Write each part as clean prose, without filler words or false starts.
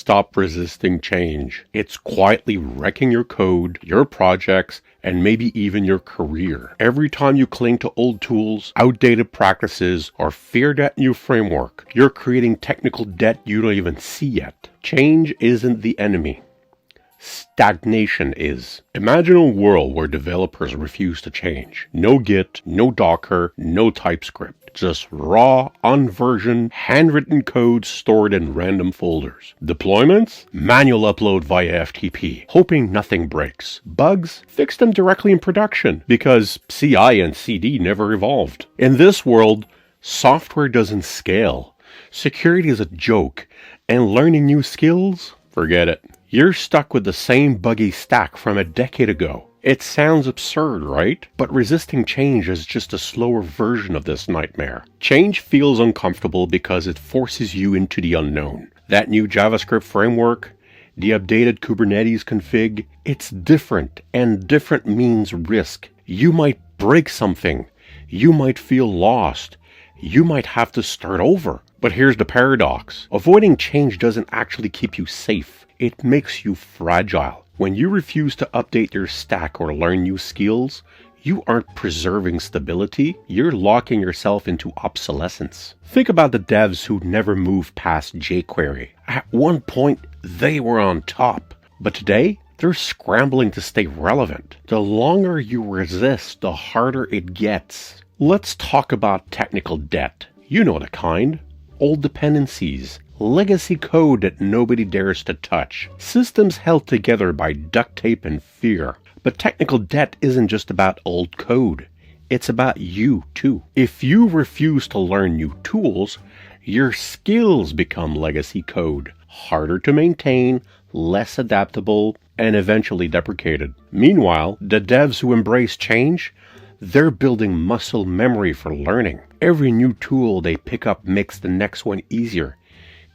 stop resisting change. It's quietly wrecking your code, your projects, and maybe even your career. Every time you cling to old tools, outdated practices, or fear that new framework, you're creating technical debt you don't even see yet. Change isn't the enemy. Stagnation is. Imagine a world where developers refuse to change. No Git, no Docker, no TypeScript. Just raw, unversioned, handwritten code stored in random folders. Deployments? Manual upload via FTP, hoping nothing breaks. Bugs? Fix them directly in production, because CI and CD never evolved. In this world, software doesn't scale. Security is a joke, and learning new skills? Forget it. You're stuck with the same buggy stack from a decade ago. It sounds absurd, right? But resisting change is just a slower version of this nightmare. Change feels uncomfortable because it forces you into the unknown. That new JavaScript framework, the updated Kubernetes config, it's different, and different means risk. You might break something. You might feel lost. You might have to start over. But here's the paradox. Avoiding change doesn't actually keep you safe. It makes you fragile. When you refuse to update your stack or learn new skills, you aren't preserving stability, you're locking yourself into obsolescence. Think about the devs who never moved past jQuery. At one point, they were on top. But today, they're scrambling to stay relevant. The longer you resist, the harder it gets. Let's talk about technical debt. You know the kind. Old dependencies. Legacy code that nobody dares to touch. Systems held together by duct tape and fear. But technical debt isn't just about old code. It's about you, too. If you refuse to learn new tools, your skills become legacy code. Harder to maintain, less adaptable, and eventually deprecated. Meanwhile, the devs who embrace change, they're building muscle memory for learning. Every new tool they pick up makes the next one easier.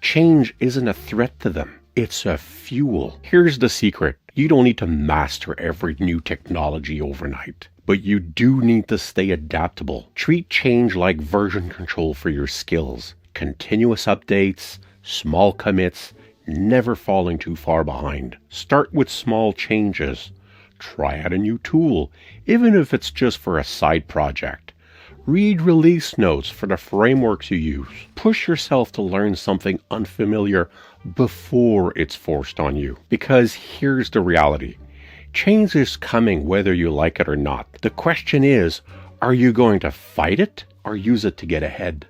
Change isn't a threat to them. It's a fuel. Here's the secret. You don't need to master every new technology overnight. But you do need to stay adaptable. Treat change like version control for your skills. Continuous updates, small commits, never falling too far behind. Start with small changes. Try out a new tool, even if it's just for a side project. Read release notes for the frameworks you use. Push yourself to learn something unfamiliar before it's forced on you. Because here's the reality. Change is coming whether you like it or not. The question is, are you going to fight it or use it to get ahead?